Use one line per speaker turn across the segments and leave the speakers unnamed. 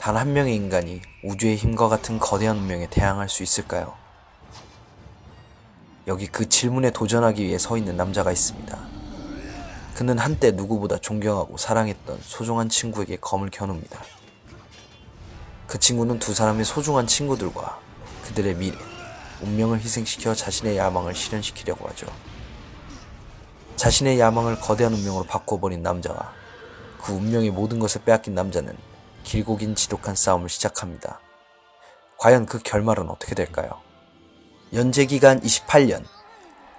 단 한 명의 인간이 우주의 힘과 같은 거대한 운명에 대항할 수 있을까요? 여기 그 질문에 도전하기 위해 서 있는 남자가 있습니다. 그는 한때 누구보다 존경하고 사랑했던 소중한 친구에게 검을 겨눕니다. 그 친구는 두 사람의 소중한 친구들과 그들의 미래, 운명을 희생시켜 자신의 야망을 실현시키려고 하죠. 자신의 야망을 거대한 운명으로 바꿔버린 남자와 그 운명의 모든 것을 빼앗긴 남자는 길고 긴 지독한 싸움을 시작합니다. 과연 그 결말은 어떻게 될까요? 연재기간 28년,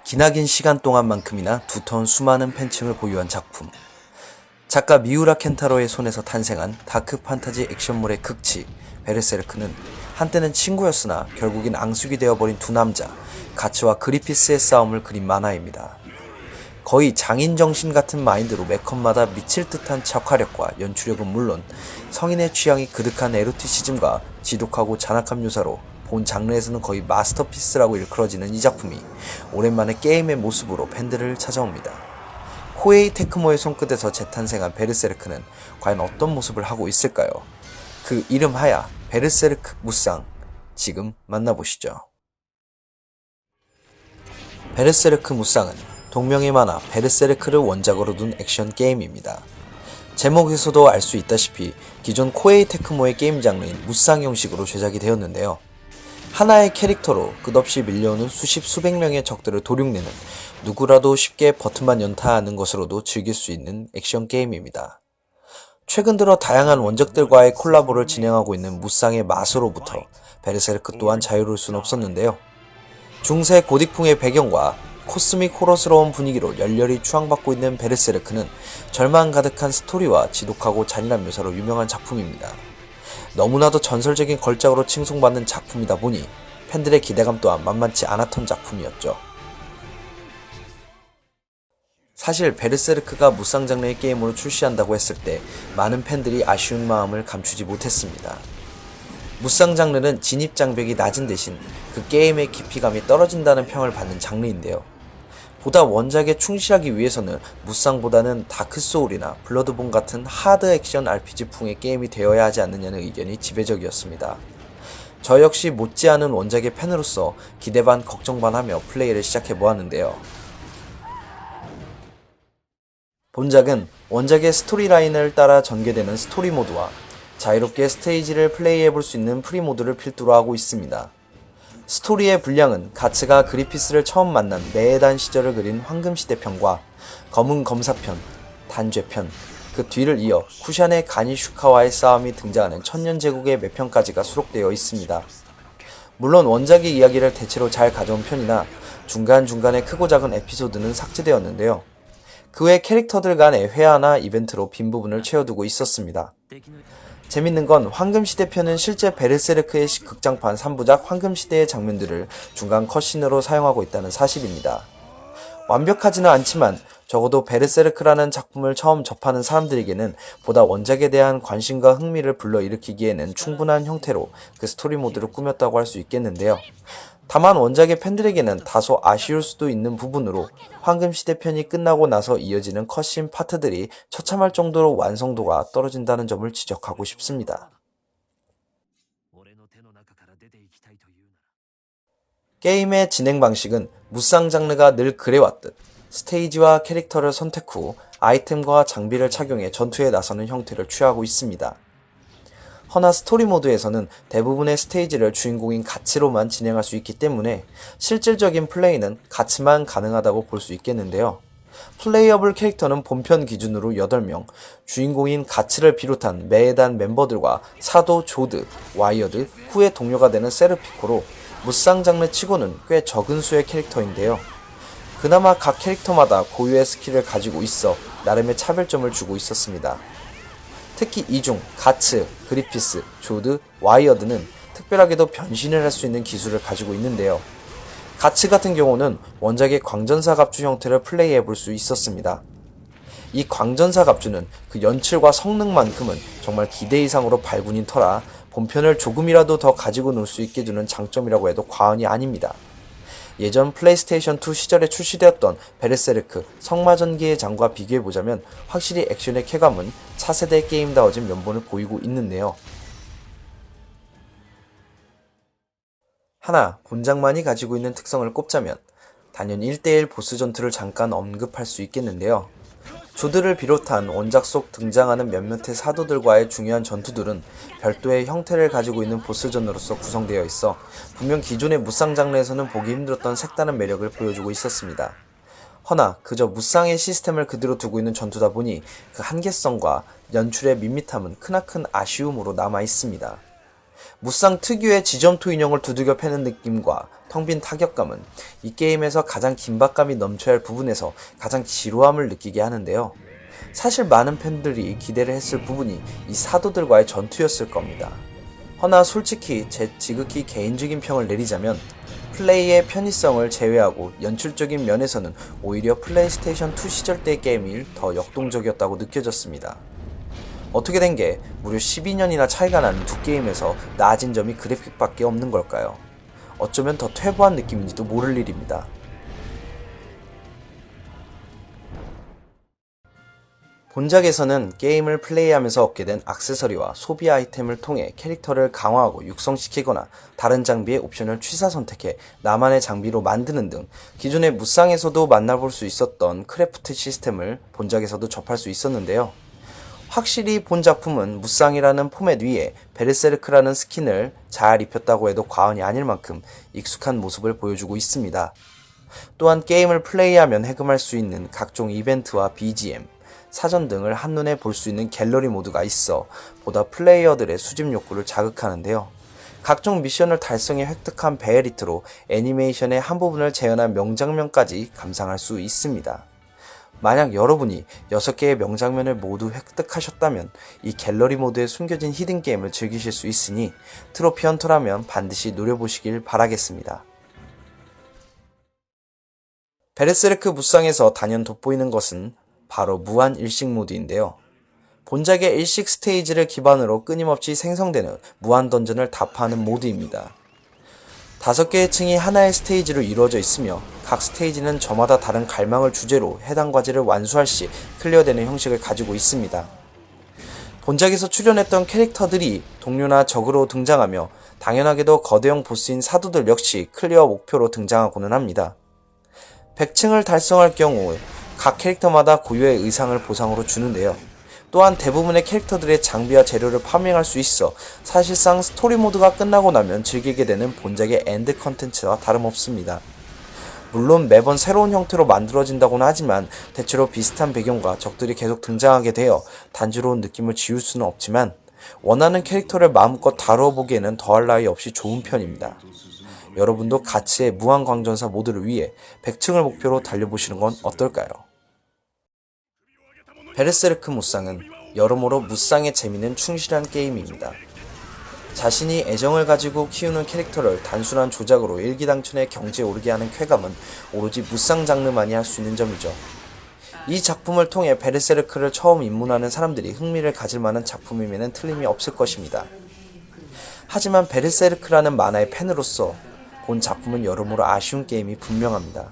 기나긴 시간 동안만큼이나 두터운 수많은 팬층을 보유한 작품. 작가 미우라 켄타로의 손에서 탄생한 다크 판타지 액션물의 극치 베르세르크는 한때는 친구였으나 결국엔 앙숙이 되어버린 두 남자 가츠와 그리피스의 싸움을 그린 만화입니다. 거의 장인 정신 같은 마인드로 매컷마다 미칠 듯한 작화력과 연출력은 물론 성인의 취향이 그득한 에로티시즘과 지독하고 잔악한 묘사로 본 장르에서는 거의 마스터피스라고 일컬어지는 이 작품이 오랜만에 게임의 모습으로 팬들을 찾아옵니다. 코에이 테크모의 손끝에서 재탄생한 베르세르크는 과연 어떤 모습을 하고 있을까요? 그 이름하야 베르세르크 무쌍, 지금 만나보시죠. 베르세르크 무쌍은 동명의 만화 베르세르크를 원작으로 둔 액션 게임입니다. 제목에서도 알 수 있다시피 기존 코에이 테크모의 게임 장르인 무쌍 형식으로 제작이 되었는데요. 하나의 캐릭터로 끝없이 밀려오는 수백 명의 적들을 도륙내는 누구라도 쉽게 버튼만 연타하는 것으로도 즐길 수 있는 액션 게임입니다. 최근 들어 다양한 원작들과의 콜라보를 진행하고 있는 무쌍의 맛으로부터 베르세르크 또한 자유로울 순 없었는데요. 중세 고딕풍의 배경과 코스믹 호러스러운 분위기로 열렬히 추앙받고 있는 베르세르크는 절망 가득한 스토리와 지독하고 잔인한 묘사로 유명한 작품입니다. 너무나도 전설적인 걸작으로 칭송받는 작품이다 보니 팬들의 기대감 또한 만만치 않았던 작품이었죠. 사실 베르세르크가 무쌍 장르의 게임으로 출시한다고 했을 때 많은 팬들이 아쉬운 마음을 감추지 못했습니다. 무쌍 장르는 진입 장벽이 낮은 대신 그 게임의 깊이감이 떨어진다는 평을 받는 장르인데요. 보다 원작에 충실하기 위해서는 무쌍보다는 다크소울이나 블러드본 같은 하드 액션 RPG풍의 게임이 되어야 하지 않느냐는 의견이 지배적이었습니다. 저 역시 못지않은 원작의 팬으로서 기대 반 걱정 반 하며 플레이를 시작해보았는데요. 본작은 원작의 스토리라인을 따라 전개되는 스토리 모드와 자유롭게 스테이지를 플레이해볼 수 있는 프리 모드를 필두로 하고 있습니다. 스토리의 분량은 가츠가 그리피스를 처음 만난 메에단 시절을 그린 황금시대 편과 검은 검사편, 단죄편, 그 뒤를 이어 쿠샨의 가니슈카와의 싸움이 등장하는 천년제국의 몇 편까지가 수록되어 있습니다. 물론 원작의 이야기를 대체로 잘 가져온 편이나 중간중간에 크고 작은 에피소드는 삭제되었는데요. 그 외 캐릭터들 간의 회화나 이벤트로 빈 부분을 채워두고 있었습니다. 재밌는 건 황금시대 편은 실제 베르세르크의 극장판 3부작 황금시대의 장면들을 중간 컷신으로 사용하고 있다는 사실입니다. 완벽하지는 않지만 적어도 베르세르크라는 작품을 처음 접하는 사람들에게는 보다 원작에 대한 관심과 흥미를 불러일으키기에는 충분한 형태로 그 스토리 모드를 꾸몄다고 할 수 있겠는데요. 다만 원작의 팬들에게는 다소 아쉬울 수도 있는 부분으로 황금시대 편이 끝나고 나서 이어지는 컷신 파트들이 처참할 정도로 완성도가 떨어진다는 점을 지적하고 싶습니다. 게임의 진행 방식은 무쌍 장르가 늘 그래왔듯 스테이지와 캐릭터를 선택 후 아이템과 장비를 착용해 전투에 나서는 형태를 취하고 있습니다. 허나 스토리 모드에서는 대부분의 스테이지를 주인공인 가츠로만 진행할 수 있기 때문에 실질적인 플레이는 가츠만 가능하다고 볼 수 있겠는데요. 플레이어블 캐릭터는 본편 기준으로 8명, 주인공인 가츠를 비롯한 메에단 멤버들과 사도 조드, 와이어드, 후의 동료가 되는 세르피코로 무쌍 장르 치고는 꽤 적은 수의 캐릭터인데요. 그나마 각 캐릭터마다 고유의 스킬을 가지고 있어 나름의 차별점을 주고 있었습니다. 특히 이 중 가츠, 그리피스, 조드, 와이어드는 특별하게도 변신을 할 수 있는 기술을 가지고 있는데요. 가츠 같은 경우는 원작의 광전사 갑주 형태를 플레이해볼 수 있었습니다. 이 광전사 갑주는 그 연출과 성능만큼은 정말 기대 이상으로 발군인 터라 본편을 조금이라도 더 가지고 놀 수 있게 주는 장점이라고 해도 과언이 아닙니다. 예전 플레이스테이션2 시절에 출시되었던 베르세르크 성마전기의 장과 비교해보자면 확실히 액션의 쾌감은 차세대 게임다워진 면모를 보이고 있는데요. 하나, 본작만이 가지고 있는 특성을 꼽자면 단연 1대1 보스 전투를 잠깐 언급할 수 있겠는데요. 조드를 비롯한 원작 속 등장하는 몇몇의 사도들과의 중요한 전투들은 별도의 형태를 가지고 있는 보스전으로서 구성되어 있어 분명 기존의 무쌍 장르에서는 보기 힘들었던 색다른 매력을 보여주고 있었습니다. 허나 그저 무쌍의 시스템을 그대로 두고 있는 전투다 보니 그 한계성과 연출의 밋밋함은 크나큰 아쉬움으로 남아 있습니다. 무쌍 특유의 지점토 인형을 두들겨 패는 느낌과 텅 빈 타격감은 이 게임에서 가장 긴박감이 넘쳐야 할 부분에서 가장 지루함을 느끼게 하는데요. 사실 많은 팬들이 기대를 했을 부분이 이 사도들과의 전투였을 겁니다. 허나 솔직히 제 지극히 개인적인 평을 내리자면 플레이의 편의성을 제외하고 연출적인 면에서는 오히려 플레이스테이션 2 시절 때의 게임이 더 역동적이었다고 느껴졌습니다. 어떻게 된 게 무려 12년이나 차이가 나는 두 게임에서 나아진 점이 그래픽밖에 없는 걸까요? 어쩌면 더 퇴보한 느낌인지도 모를 일입니다. 본작에서는 게임을 플레이하면서 얻게 된 액세서리와 소비 아이템을 통해 캐릭터를 강화하고 육성시키거나 다른 장비의 옵션을 취사 선택해 나만의 장비로 만드는 등 기존의 무쌍에서도 만나볼 수 있었던 크래프트 시스템을 본작에서도 접할 수 있었는데요. 확실히 본 작품은 무쌍이라는 포맷 위에 베르세르크라는 스킨을 잘 입혔다고 해도 과언이 아닐 만큼 익숙한 모습을 보여주고 있습니다. 또한 게임을 플레이하면 해금할 수 있는 각종 이벤트와 BGM, 사전 등을 한눈에 볼 수 있는 갤러리 모드가 있어 보다 플레이어들의 수집 욕구를 자극하는데요. 각종 미션을 달성해 획득한 베어리트로 애니메이션의 한 부분을 재현한 명장면까지 감상할 수 있습니다. 만약 여러분이 6개의 명장면을 모두 획득하셨다면 이 갤러리 모드에 숨겨진 히든게임을 즐기실 수 있으니 트로피 헌터라면 반드시 노려보시길 바라겠습니다. 베르세르크 무쌍에서 단연 돋보이는 것은 바로 무한 일식 모드인데요. 본작의 일식 스테이지를 기반으로 끊임없이 생성되는 무한 던전을 다파하는 모드입니다. 5개의 층이 하나의 스테이지로 이루어져 있으며 각 스테이지는 저마다 다른 갈망을 주제로 해당 과제를 완수할 시 클리어되는 형식을 가지고 있습니다. 본작에서 출연했던 캐릭터들이 동료나 적으로 등장하며 당연하게도 거대형 보스인 사도들 역시 클리어 목표로 등장하고는 합니다. 100층을 달성할 경우 각 캐릭터마다 고유의 의상을 보상으로 주는데요. 또한 대부분의 캐릭터들의 장비와 재료를 파밍할 수 있어 사실상 스토리 모드가 끝나고 나면 즐기게 되는 본작의 엔드 컨텐츠와 다름없습니다. 물론 매번 새로운 형태로 만들어진다고는 하지만 대체로 비슷한 배경과 적들이 계속 등장하게 되어 단조로운 느낌을 지울 수는 없지만 원하는 캐릭터를 마음껏 다뤄보기에는 더할 나위 없이 좋은 편입니다. 여러분도 가치의 무한광전사 모드를 위해 100층을 목표로 달려보시는 건 어떨까요? 베르세르크 무쌍은 여러모로 무쌍의 재미는 충실한 게임입니다. 자신이 애정을 가지고 키우는 캐릭터를 단순한 조작으로 일기당천의 경지에 오르게 하는 쾌감은 오로지 무쌍 장르만이 할 수 있는 점이죠. 이 작품을 통해 베르세르크를 처음 입문하는 사람들이 흥미를 가질 만한 작품임에는 틀림이 없을 것입니다. 하지만 베르세르크라는 만화의 팬으로서 본 작품은 여러모로 아쉬운 게임이 분명합니다.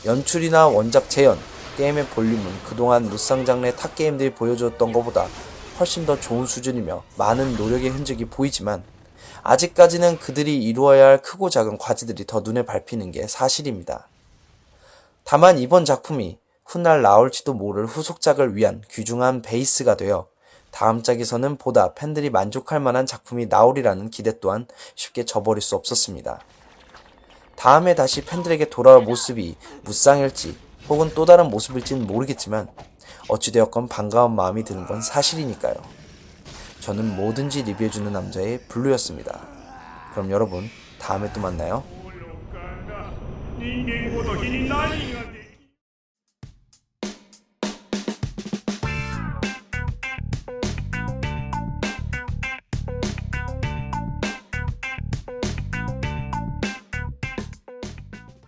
연출이나 원작 재현, 게임의 볼륨은 그동안 무쌍 장르의 탑 게임들이 보여주었던 것보다 훨씬 더 좋은 수준이며 많은 노력의 흔적이 보이지만 아직까지는 그들이 이루어야 할 크고 작은 과제들이 더 눈에 밟히는 게 사실입니다. 다만 이번 작품이 훗날 나올지도 모를 후속작을 위한 귀중한 베이스가 되어 다음 작에서는 보다 팬들이 만족할 만한 작품이 나오리라는 기대 또한 쉽게 저버릴 수 없었습니다. 다음에 다시 팬들에게 돌아올 모습이 무쌍일지 혹은 또 다른 모습일지는 모르겠지만 어찌되었건 반가운 마음이 드는 건 사실이니까요. 저는 뭐든지 리뷰해주는 남자의 블루였습니다. 그럼 여러분 다음에 또 만나요.